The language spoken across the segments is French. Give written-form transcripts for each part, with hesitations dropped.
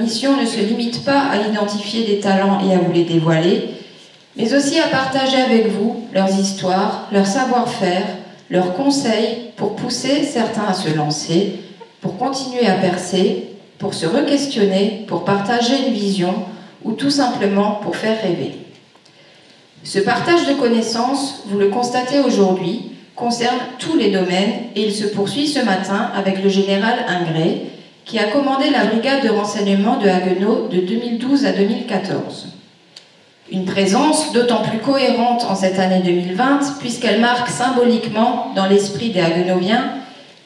mission ne se limite pas à identifier des talents et à vous les dévoiler, mais aussi à partager avec vous leurs histoires, leur savoir-faire, leurs conseils pour pousser certains à se lancer, pour continuer à percer, pour se re-questionner, pour partager une vision ou tout simplement pour faire rêver. Ce partage de connaissances, vous le constatez aujourd'hui, concerne tous les domaines et il se poursuit ce matin avec le général Ingré, qui a commandé la brigade de renseignement de Haguenau de 2012 à 2014. Une présence d'autant plus cohérente en cette année 2020 puisqu'elle marque symboliquement, dans l'esprit des Haguenoviens,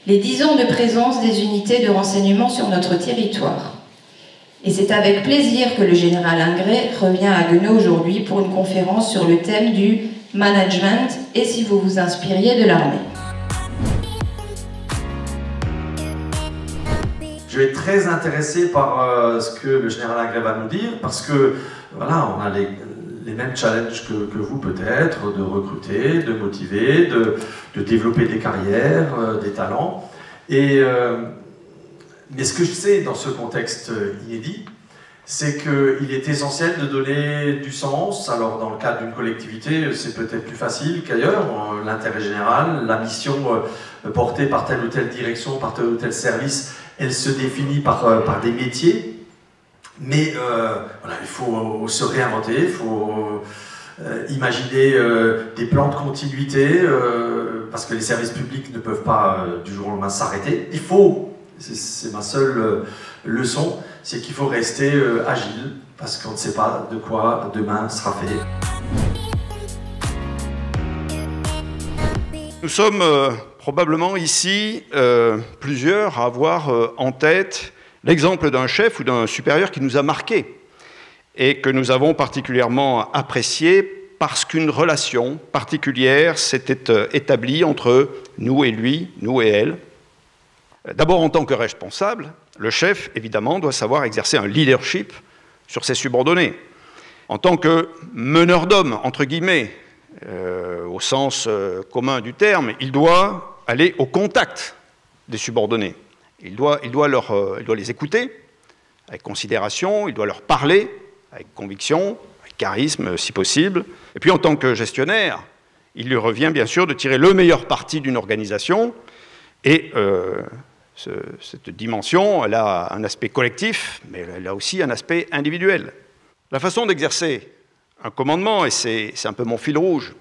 les 10 ans de présence des unités de renseignement sur notre territoire. Et c'est avec plaisir que le général Ingré revient à Haguenau aujourd'hui pour une conférence sur le thème du management et si vous vous inspiriez de l'armée. Je vais être très intéressé par ce que le général Ingré va nous dire parce que voilà, on a les mêmes challenges que vous peut-être, de recruter, de motiver, de développer des carrières, des talents. Mais ce que je sais dans ce contexte inédit, c'est qu'il est essentiel de donner du sens. Alors dans le cadre d'une collectivité, c'est peut-être plus facile qu'ailleurs. L'intérêt général, la mission portée par telle ou telle direction, par tel ou tel service, elle se définit par des métiers. Mais voilà, il faut se réinventer, il faut imaginer des plans de continuité, parce que les services publics ne peuvent pas du jour au lendemain s'arrêter. Il faut, c'est ma seule leçon, c'est qu'il faut rester agile, parce qu'on ne sait pas de quoi demain sera fait. Nous sommes probablement ici plusieurs à avoir en tête l'exemple d'un chef ou d'un supérieur qui nous a marqués et que nous avons particulièrement apprécié parce qu'une relation particulière s'était établie entre nous et lui, nous et elle. D'abord, en tant que responsable, le chef, évidemment, doit savoir exercer un leadership sur ses subordonnés. En tant que meneur d'hommes, entre guillemets, au sens commun du terme, il doit aller au contact des subordonnés. Il doit les écouter avec considération, il doit leur parler avec conviction, avec charisme si possible. Et puis en tant que gestionnaire, il lui revient bien sûr de tirer le meilleur parti d'une organisation. Et cette dimension, elle a un aspect collectif, mais elle a aussi un aspect individuel. La façon d'exercer un commandement, et c'est un peu mon fil rouge,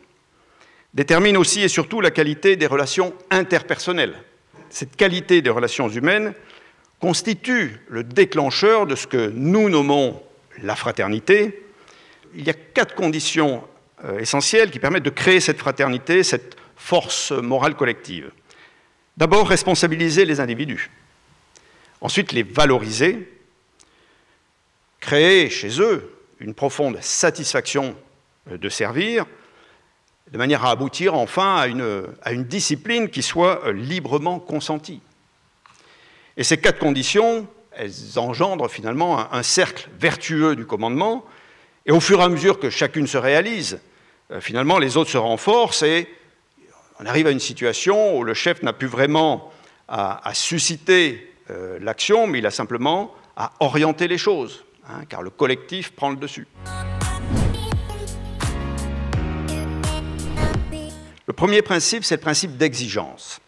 détermine aussi et surtout la qualité des relations interpersonnelles. Cette qualité des relations humaines constitue le déclencheur de ce que nous nommons la fraternité. Il y a 4 conditions essentielles qui permettent de créer cette fraternité, cette force morale collective. D'abord, responsabiliser les individus. Ensuite, les valoriser. Créer chez eux une profonde satisfaction de servir, de manière à aboutir enfin à une discipline qui soit librement consentie. Et ces 4 conditions, elles engendrent finalement un cercle vertueux du commandement, et au fur et à mesure que chacune se réalise, finalement les autres se renforcent, et on arrive à une situation où le chef n'a plus vraiment à susciter l'action, mais il a simplement à orienter les choses, car le collectif prend le dessus. Le premier principe, c'est le principe d'exigence.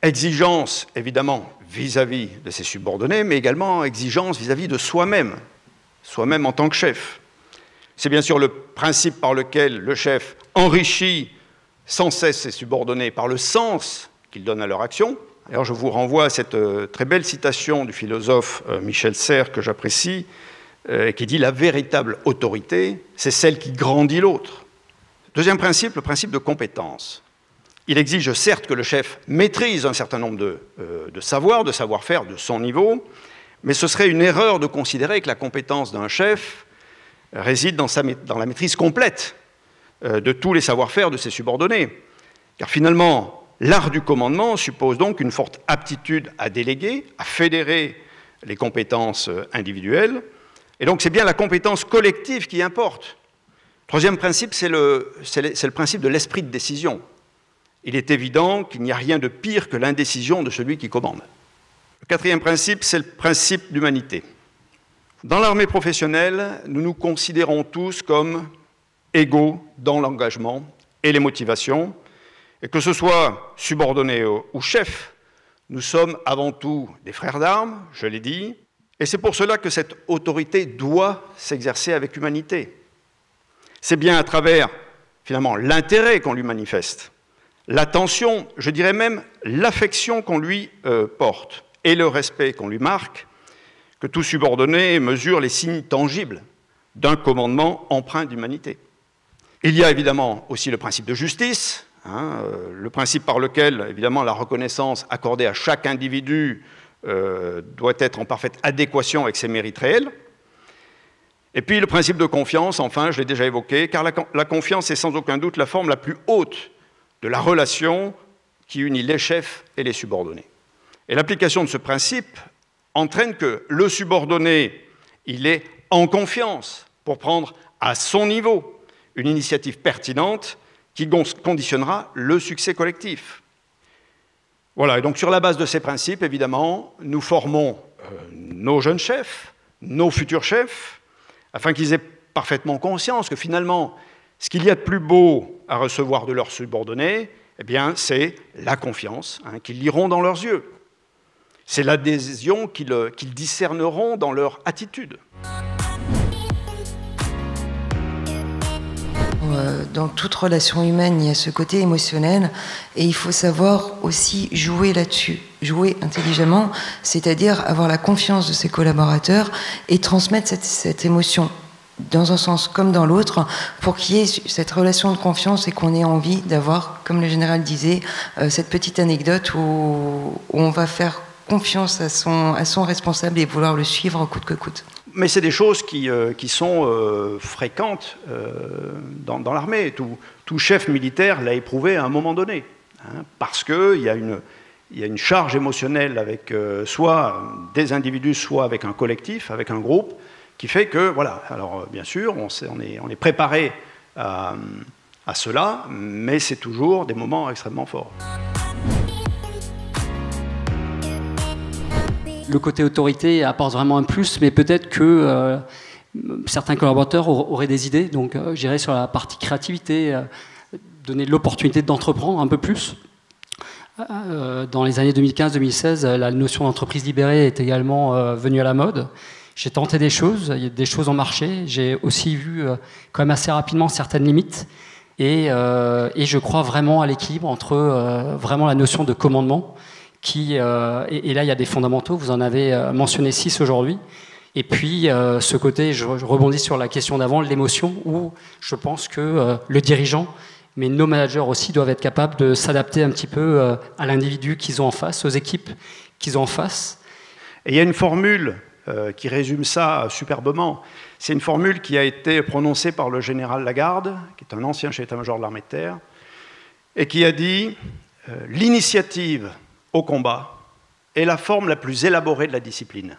Exigence, évidemment, vis-à-vis de ses subordonnés, mais également exigence vis-à-vis de soi-même en tant que chef. C'est bien sûr le principe par lequel le chef enrichit sans cesse ses subordonnés par le sens qu'ils donnent à leur action. Alors je vous renvoie à cette très belle citation du philosophe Michel Serres, que j'apprécie, qui dit « La véritable autorité, c'est celle qui grandit l'autre ». Deuxième principe, le principe de compétence. Il exige certes que le chef maîtrise un certain nombre de savoirs, de savoir-faire de son niveau, mais ce serait une erreur de considérer que la compétence d'un chef réside dans la maîtrise complète de tous les savoir-faire de ses subordonnés. Car finalement, l'art du commandement suppose donc une forte aptitude à déléguer, à fédérer les compétences individuelles, et donc c'est bien la compétence collective qui importe. Troisième principe, c'est le principe de l'esprit de décision. Il est évident qu'il n'y a rien de pire que l'indécision de celui qui commande. Le quatrième principe, c'est le principe d'humanité. Dans l'armée professionnelle, nous nous considérons tous comme égaux dans l'engagement et les motivations, et que ce soit subordonnés ou chefs, nous sommes avant tout des frères d'armes, je l'ai dit, et c'est pour cela que cette autorité doit s'exercer avec humanité. C'est bien à travers, finalement, l'intérêt qu'on lui manifeste, l'attention, je dirais même l'affection qu'on lui porte, et le respect qu'on lui marque, que tout subordonné mesure les signes tangibles d'un commandement empreint d'humanité. Il y a évidemment aussi le principe de justice, le principe par lequel, évidemment, la reconnaissance accordée à chaque individu doit être en parfaite adéquation avec ses mérites réels. Et puis le principe de confiance, enfin, je l'ai déjà évoqué, car la confiance est sans aucun doute la forme la plus haute de la relation qui unit les chefs et les subordonnés. Et l'application de ce principe entraîne que le subordonné, il est en confiance pour prendre à son niveau une initiative pertinente qui conditionnera le succès collectif. Voilà, et donc sur la base de ces principes, évidemment, nous formons nos jeunes chefs, nos futurs chefs, afin qu'ils aient parfaitement conscience que finalement, ce qu'il y a de plus beau à recevoir de leurs subordonnés, eh bien, c'est la confiance qu'ils liront dans leurs yeux. C'est l'adhésion qu'ils discerneront dans leur attitude. Dans toute relation humaine, il y a ce côté émotionnel et il faut savoir aussi jouer là-dessus, jouer intelligemment, c'est-à-dire avoir la confiance de ses collaborateurs et transmettre cette émotion dans un sens comme dans l'autre pour qu'il y ait cette relation de confiance et qu'on ait envie d'avoir, comme le général disait, cette petite anecdote où on va faire confiance à son responsable et vouloir le suivre coûte que coûte. Mais c'est des choses qui sont fréquentes dans l'armée. Tout chef militaire l'a éprouvé à un moment donné, parce qu'il y a une charge émotionnelle avec soit des individus, soit avec un collectif, avec un groupe, qui fait que, voilà, alors bien sûr, on est préparé à cela, mais c'est toujours des moments extrêmement forts. Le côté autorité apporte vraiment un plus, mais peut-être que certains collaborateurs auraient des idées. Donc, j'irais sur la partie créativité, donner l'opportunité d'entreprendre un peu plus. Dans les années 2015-2016, la notion d'entreprise libérée est également venue à la mode. J'ai tenté des choses, des choses ont marché. J'ai aussi vu quand même assez rapidement certaines limites. Et je crois vraiment à l'équilibre entre vraiment la notion de commandement, et là, il y a des fondamentaux, vous en avez mentionné 6 aujourd'hui. Et puis, ce côté, je rebondis sur la question d'avant, l'émotion, où je pense que le dirigeant, mais nos managers aussi, doivent être capables de s'adapter un petit peu à l'individu qu'ils ont en face, aux équipes qu'ils ont en face. Et il y a une formule qui résume ça superbement. C'est une formule qui a été prononcée par le général Lagarde, qui est un ancien chef d'état-major de l'armée de terre, et qui a dit « L'initiative au combat est la forme la plus élaborée de la discipline. »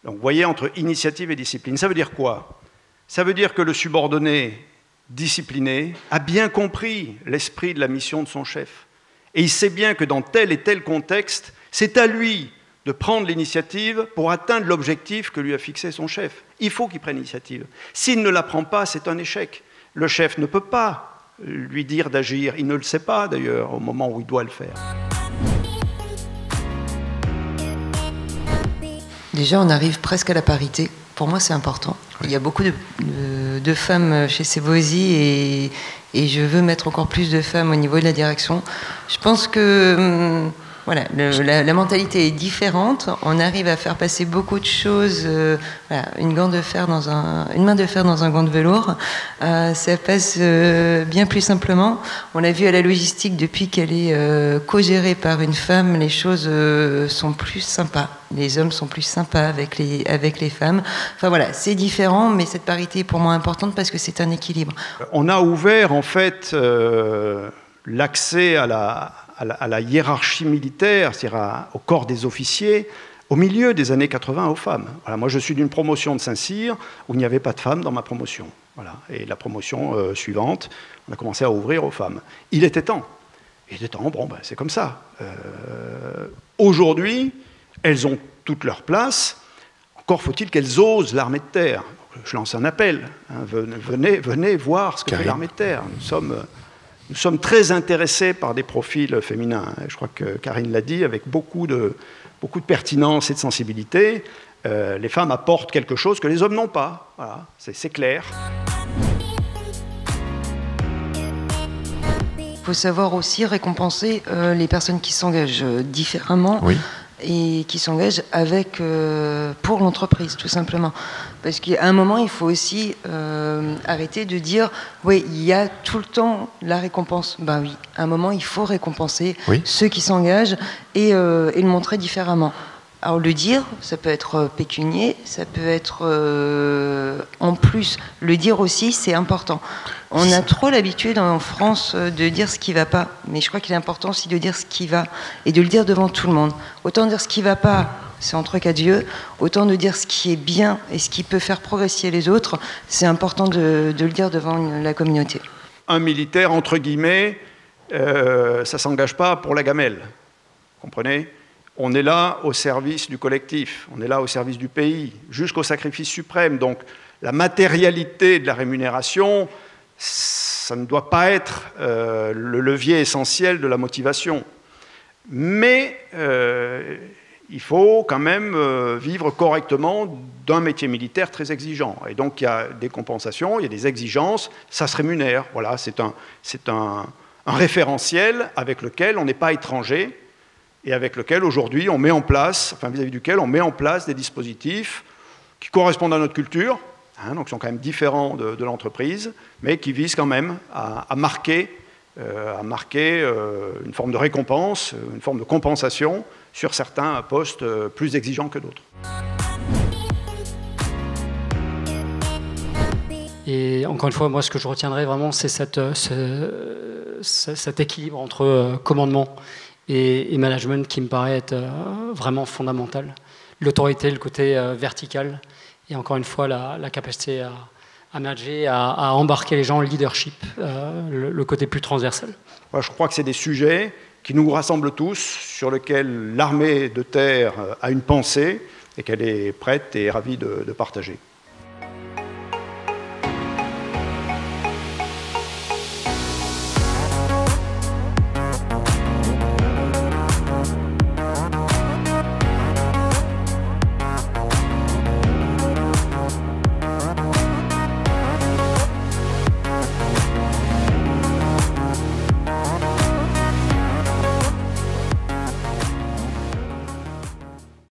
Donc, vous voyez, entre initiative et discipline, ça veut dire quoi? Ça veut dire que le subordonné discipliné a bien compris l'esprit de la mission de son chef. Et il sait bien que dans tel et tel contexte, c'est à lui de prendre l'initiative pour atteindre l'objectif que lui a fixé son chef. Il faut qu'il prenne l'initiative. S'il ne la prend pas, c'est un échec. Le chef ne peut pas lui dire d'agir. Il ne le sait pas, d'ailleurs, au moment où il doit le faire. Déjà, on arrive presque à la parité. Pour moi, c'est important. Il y a beaucoup de femmes chez Sebosi et je veux mettre encore plus de femmes au niveau de la direction. Je pense que voilà, la mentalité est différente. On arrive à faire passer beaucoup de choses. Voilà, une main de fer dans un gant de velours. Ça passe bien plus simplement. On l'a vu à la logistique, depuis qu'elle est co-gérée par une femme, les choses sont plus sympas. Les hommes sont plus sympas avec les femmes. Enfin voilà, c'est différent, mais cette parité est pour moi importante parce que c'est un équilibre. On a ouvert en fait l'accès à la hiérarchie militaire, c'est-à-dire au corps des officiers, au milieu des années 80 aux femmes. Voilà, moi, je suis d'une promotion de Saint-Cyr où il n'y avait pas de femmes dans ma promotion. Voilà. Et la promotion suivante, on a commencé à ouvrir aux femmes. Il était temps. Et des temps, bon, ben, c'est comme ça. Aujourd'hui, elles ont toute leur place. Encore faut-il qu'elles osent l'armée de terre. Je lance un appel. Hein, venez voir ce que fait l'armée de terre. Nous sommes très intéressés par des profils féminins. Je crois que Karine l'a dit, avec beaucoup de pertinence et de sensibilité. Les femmes apportent quelque chose que les hommes n'ont pas. Voilà, c'est clair. Il faut savoir aussi récompenser les personnes qui s'engagent différemment. Oui. Et qui s'engagent avec pour l'entreprise, tout simplement. Parce qu'à un moment, il faut aussi arrêter de dire oui, il y a tout le temps la récompense. Ben oui, à un moment, il faut récompenser ceux qui s'engagent et le montrer différemment. Alors le dire, ça peut être pécunier, ça peut être en plus. Le dire aussi, c'est important. On a trop l'habitude en France de dire ce qui ne va pas, mais je crois qu'il est important aussi de dire ce qui va et de le dire devant tout le monde. Autant dire ce qui ne va pas, c'est entre quatre yeux, autant de dire ce qui est bien et ce qui peut faire progresser les autres, c'est important de le dire devant la communauté. Un militaire, entre guillemets, ça ne s'engage pas pour la gamelle, comprenez ? On est là au service du collectif, on est là au service du pays, jusqu'au sacrifice suprême. Donc la matérialité de la rémunération, ça ne doit pas être le levier essentiel de la motivation. Mais il faut quand même vivre correctement d'un métier militaire très exigeant. Et donc il y a des compensations, il y a des exigences, ça se rémunère. Voilà, c'est un référentiel avec lequel on n'est pas étranger, et avec lequel aujourd'hui on met en place, enfin vis-à-vis duquel on met en place des dispositifs qui correspondent à notre culture, hein, donc qui sont quand même différents de l'entreprise, mais qui visent quand même à marquer une forme de récompense, une forme de compensation sur certains postes plus exigeants que d'autres. Et encore une fois, moi ce que je retiendrai vraiment, c'est cet équilibre entre commandement et management qui me paraît être vraiment fondamental. L'autorité, le côté vertical, et encore une fois la capacité à manager, à embarquer les gens, le leadership, le côté plus transversal. Je crois que c'est des sujets qui nous rassemblent tous, sur lesquels l'armée de terre a une pensée et qu'elle est prête et ravie de partager.